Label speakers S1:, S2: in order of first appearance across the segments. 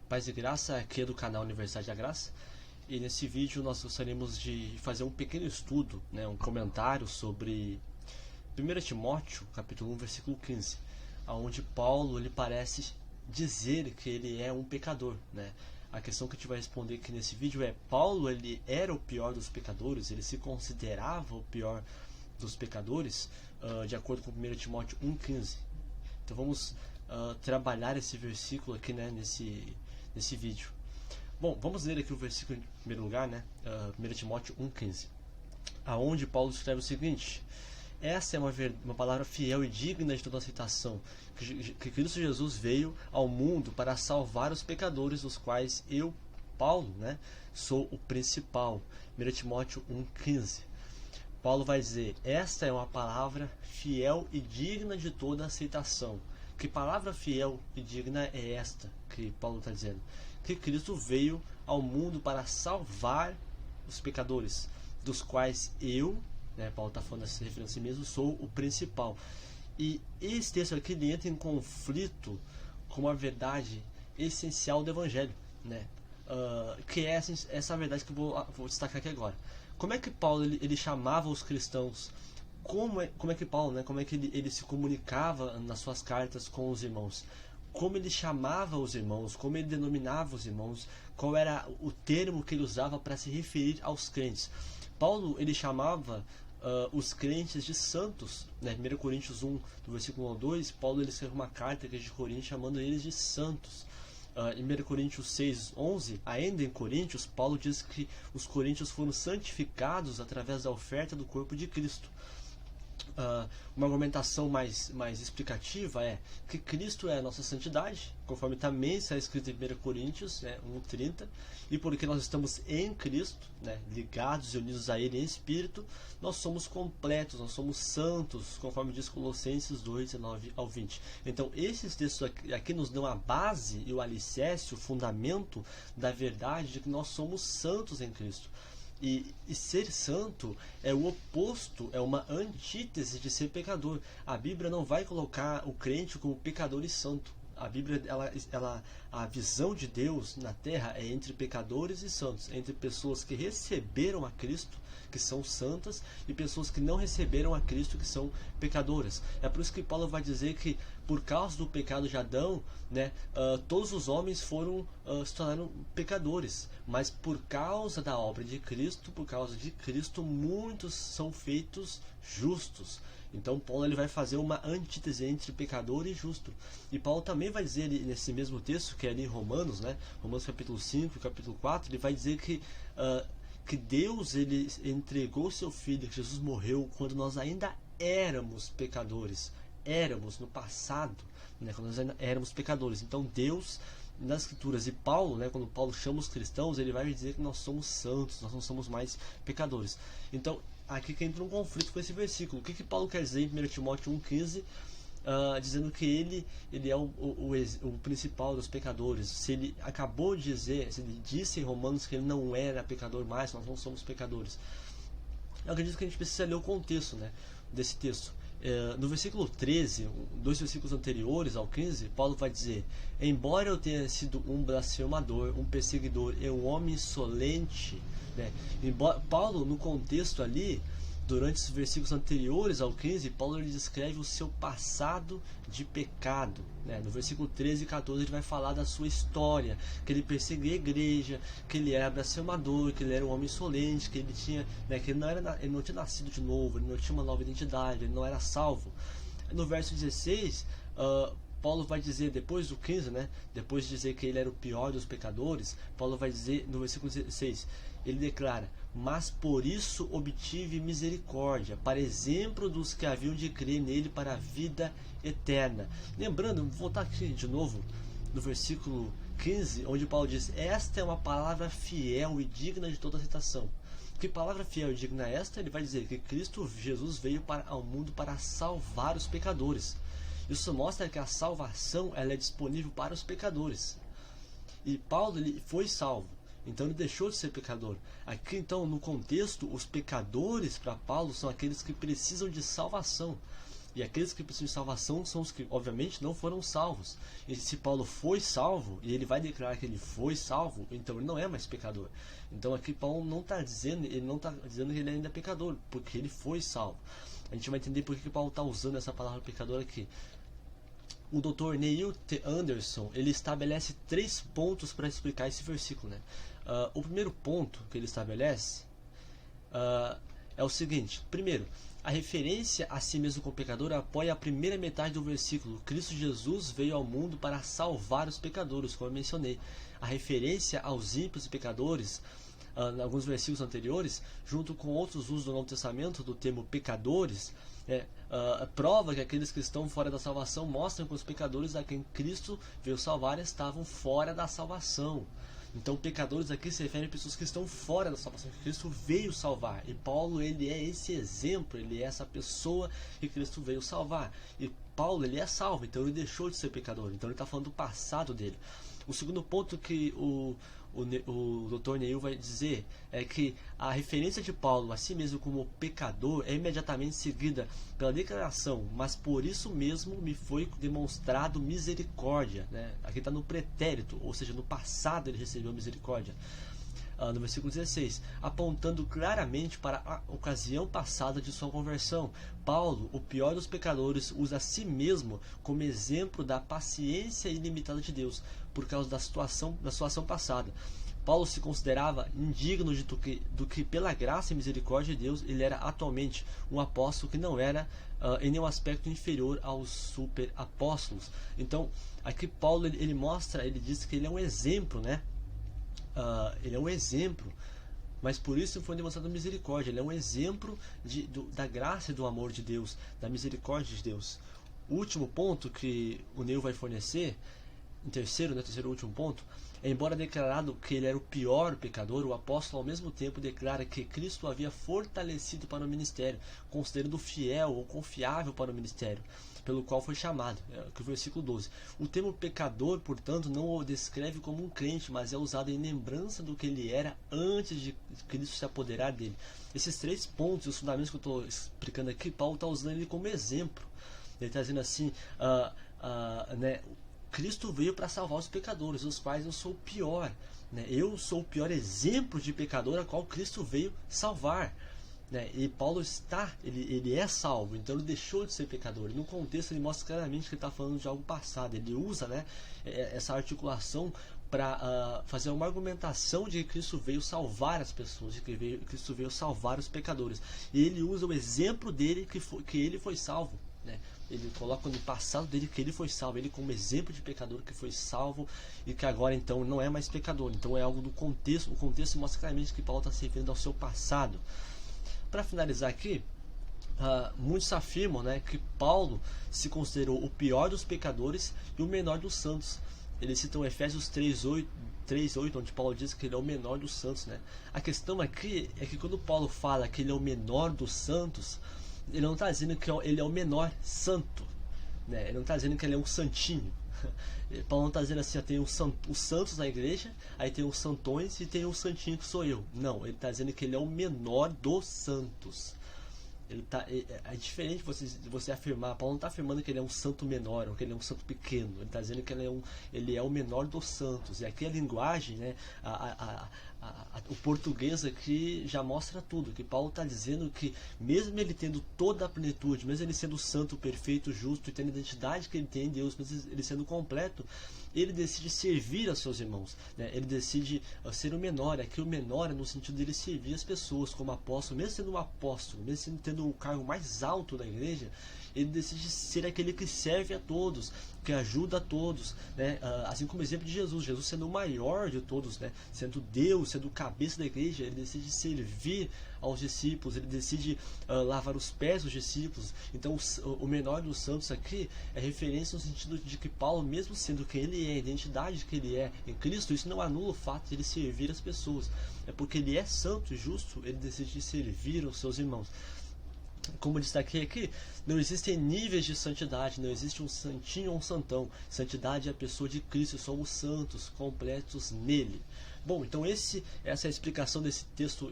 S1: Paz e Graça, aqui é do canal Universidade da Graça, e nesse vídeo nós gostaríamos de fazer um pequeno estudo, um comentário sobre 1 Timóteo, capítulo 1, versículo 15, onde Paulo ele parece dizer que ele é um pecador. A questão que a gente vai responder aqui nesse vídeo é: Paulo ele era o pior dos pecadores? Ele se considerava o pior dos pecadores, de acordo com 1 Timóteo 1,15. Então vamos trabalhar esse versículo aqui nesse vídeo. Bom, vamos ler aqui o versículo em primeiro lugar, 1 Timóteo 1,15, aonde Paulo escreve o seguinte: essa é uma palavra fiel e digna de toda aceitação, que Cristo Jesus veio ao mundo para salvar os pecadores, dos quais eu, Paulo, sou o principal. 1 Timóteo 1,15. Paulo vai dizer: esta é uma palavra fiel e digna de toda aceitação. Que palavra fiel e digna é esta que Paulo está dizendo? Que Cristo veio ao mundo para salvar os pecadores, dos quais eu, Paulo está falando se referindo a si mesmo, sou o principal. E esse texto aqui ele entra em conflito com a verdade essencial do Evangelho, que é essa verdade que eu vou destacar aqui agora. Como é que Paulo ele chamava os cristãos? Como é que Paulo, como é que ele se comunicava nas suas cartas com os irmãos? Como ele chamava os irmãos? Como ele denominava os irmãos? Qual era o termo que ele usava para se referir aos crentes? Paulo ele chamava os crentes de santos. 1 Coríntios 1, do versículo 1 ao 2, Paulo ele escreve uma carta à igreja de Corinto chamando eles de santos. Em 1 Coríntios 6, 11, ainda em Coríntios, Paulo diz que os coríntios foram santificados através da oferta do corpo de Cristo. Uma argumentação mais explicativa é que Cristo é a nossa santidade, conforme também está escrito em 1 Coríntios 1,30, e porque nós estamos em Cristo, ligados e unidos a Ele em Espírito, nós somos completos, nós somos santos, conforme diz Colossenses 2, 19 ao 20. Então esses textos aqui nos dão a base e o alicerce, o fundamento da verdade de que nós somos santos em Cristo. E ser santo é o oposto, é uma antítese de ser pecador. A Bíblia não vai colocar o crente como pecador e santo. A Bíblia, a visão de Deus na terra é entre pecadores e santos, entre pessoas que receberam a Cristo, que são santas, e pessoas que não receberam a Cristo, que são pecadoras. É por isso que Paulo vai dizer que por causa do pecado de Adão, todos os homens se tornaram pecadores, mas por causa da obra de Cristo, por causa de Cristo, muitos são feitos justos. Então Paulo ele vai fazer uma antítese entre pecador e justo. E Paulo também vai dizer nesse mesmo texto, que é ali em Romanos, Romanos capítulo 5 e capítulo 4, ele vai dizer que Deus ele entregou seu Filho, que Jesus morreu quando nós ainda éramos pecadores. Éramos no passado, quando nós ainda éramos pecadores. Então Deus, nas Escrituras, e Paulo, quando Paulo chama os cristãos, ele vai dizer que nós somos santos, nós não somos mais pecadores. Então aqui que entra um conflito com esse versículo. O que Paulo quer dizer em 1 Timóteo 1,15, dizendo que ele é o principal dos pecadores? Se ele acabou de dizer, se ele disse em Romanos que ele não era pecador mais, nós não somos pecadores. Eu acredito que a gente precisa ler o contexto desse texto. No versículo 13, dois versículos anteriores ao 15, Paulo vai dizer: embora eu tenha sido um blasfemador, um perseguidor e um homem insolente, Paulo, no contexto ali, durante os versículos anteriores ao 15, Paulo ele descreve o seu passado de pecado. No versículo 13 e 14 ele vai falar da sua história, que ele perseguia a igreja, que ele era blasfemador, que ele era um homem insolente, que ele tinha, que ele não tinha nascido de novo, ele não tinha uma nova identidade, ele não era salvo. No verso 16, Paulo vai dizer, depois do 15, depois de dizer que ele era o pior dos pecadores, Paulo vai dizer no versículo 16, ele declara: mas por isso obtive misericórdia, para exemplo dos que haviam de crer nele para a vida eterna. Lembrando, vou voltar aqui de novo no versículo 15, onde Paulo diz: esta é uma palavra fiel e digna de toda aceitação. Que palavra fiel e digna é esta? Ele vai dizer que Cristo Jesus veio ao mundo para salvar os pecadores. Isso mostra que a salvação ela é disponível para os pecadores. E Paulo ele foi salvo, então ele deixou de ser pecador. Aqui então no contexto, os pecadores para Paulo são aqueles que precisam de salvação. E aqueles que precisam de salvação são os que, obviamente, não foram salvos. E se Paulo foi salvo, e ele vai declarar que ele foi salvo, então ele não é mais pecador. Então aqui Paulo não está dizendo, ele não está dizendo que ele ainda é pecador, porque ele foi salvo. A gente vai entender por que Paulo está usando essa palavra pecador aqui. O Dr. Neil T. Anderson, ele estabelece 3 pontos para explicar esse versículo, né? O primeiro ponto que ele estabelece é o seguinte: primeiro, a referência a si mesmo como pecador apoia a primeira metade do versículo. Cristo Jesus veio ao mundo para salvar os pecadores, como eu mencionei. A referência aos ímpios e pecadores, em alguns versículos anteriores, junto com outros usos do Novo Testamento do termo pecadores, prova que aqueles que estão fora da salvação mostram que os pecadores a quem Cristo veio salvar estavam fora da salvação. Então, pecadores aqui se referem a pessoas que estão fora da salvação, que Cristo veio salvar. E Paulo, ele é esse exemplo, ele é essa pessoa que Cristo veio salvar. E Paulo, ele é salvo, então ele deixou de ser pecador. Então ele está falando do passado dele. O segundo ponto que o Dr. Neil vai dizer é que a referência de Paulo a si mesmo como pecador é imediatamente seguida pela declaração: mas por isso mesmo me foi demonstrado misericórdia, né? Aqui está no pretérito, ou seja, no passado ele recebeu misericórdia. No versículo 16, apontando claramente para a ocasião passada de sua conversão. Paulo, o pior dos pecadores, usa a si mesmo como exemplo da paciência ilimitada de Deus, por causa da sua ação passada. Paulo se considerava indigno do que pela graça e misericórdia de Deus ele era atualmente um apóstolo que não era em nenhum aspecto inferior aos super apóstolos. Então, aqui Paulo ele diz que ele é um exemplo, né? Ele é um exemplo, mas por isso foi demonstrado misericórdia. Ele é um exemplo da graça e do amor de Deus, da misericórdia de Deus. O último ponto que o Neil vai fornecer, terceiro e último ponto, embora declarado que ele era o pior pecador, o apóstolo ao mesmo tempo declara que Cristo o havia fortalecido para o ministério, considerando fiel ou confiável para o ministério pelo qual foi chamado, que é o versículo 12. O termo pecador, portanto, não o descreve como um crente, mas é usado em lembrança do que ele era antes de Cristo se apoderar dele. Esses 3 pontos, os fundamentos que eu estou explicando aqui, Paulo está usando ele como exemplo. Ele está dizendo assim, né, Cristo veio para salvar os pecadores, os quais eu sou o pior, né? Eu sou o pior exemplo de pecador a qual Cristo veio salvar, né? E Paulo ele é salvo, então ele deixou de ser pecador. E no contexto ele mostra claramente que ele está falando de algo passado. Ele usa, né, essa articulação para fazer uma argumentação de que Cristo veio salvar as pessoas, de que Cristo veio salvar os pecadores. E ele usa o exemplo dele que ele foi salvo, né? Ele coloca no passado dele que ele foi salvo, ele como exemplo de pecador que foi salvo e que agora então não é mais pecador. Então é algo do contexto. O contexto mostra claramente que Paulo está se referindo ao seu passado. Para finalizar aqui, muitos afirmam, né, que Paulo se considerou o pior dos pecadores e o menor dos santos. Eles citam Efésios 3:8, onde Paulo diz que ele é o menor dos santos, né? A questão aqui é que quando Paulo fala que ele é o menor dos santos, ele não está dizendo que ele é o menor santo, né? Ele não está dizendo que ele é um santinho. Paulo não está dizendo assim, tem os santos na igreja, aí tem os santões e tem o santinho que sou eu. Não, ele está dizendo que ele é o menor dos santos. É diferente de você afirmar. Paulo não está afirmando que ele é um santo menor ou que ele é um santo pequeno. Ele está dizendo que ele é o menor dos santos. E aqui a linguagem, né, o português aqui já mostra tudo. Que Paulo está dizendo que mesmo ele tendo toda a plenitude, mesmo ele sendo santo, perfeito, justo e tendo a identidade que ele tem em Deus, mesmo ele sendo completo, ele decide servir aos seus irmãos, né? Ele decide ser o menor. Aqui o menor é no sentido de ele servir as pessoas como apóstolo, mesmo sendo um apóstolo, mesmo tendo o cargo mais alto da igreja, ele decide ser aquele que serve a todos, que ajuda a todos, né? Assim como o exemplo de Jesus sendo o maior de todos, né? Sendo Deus, sendo o cabeça da igreja, ele decide servir aos discípulos, ele decide lavar os pés dos discípulos. Então o menor dos santos aqui é referência no sentido de que Paulo, mesmo sendo quem ele é, a identidade que ele é em Cristo, isso não anula o fato de ele servir as pessoas. É porque ele é santo e justo, ele decide servir aos seus irmãos. Como destaquei aqui, não existem níveis de santidade, não existe um santinho ou um santão. Santidade é a pessoa de Cristo, somos santos, completos nele. Bom, então essa é a explicação desse texto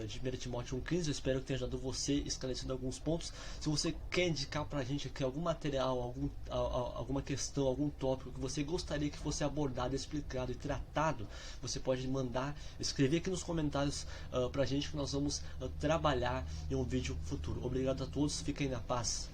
S1: de 1 Timóteo 1,15. Eu espero que tenha ajudado você esclarecendo alguns pontos. Se você quer indicar pra gente aqui algum material, alguma questão, algum tópico que você gostaria que fosse abordado, explicado e tratado, você pode mandar, escrever aqui nos comentários pra gente, que nós vamos trabalhar em um vídeo futuro. Obrigado a todos, fiquem na paz.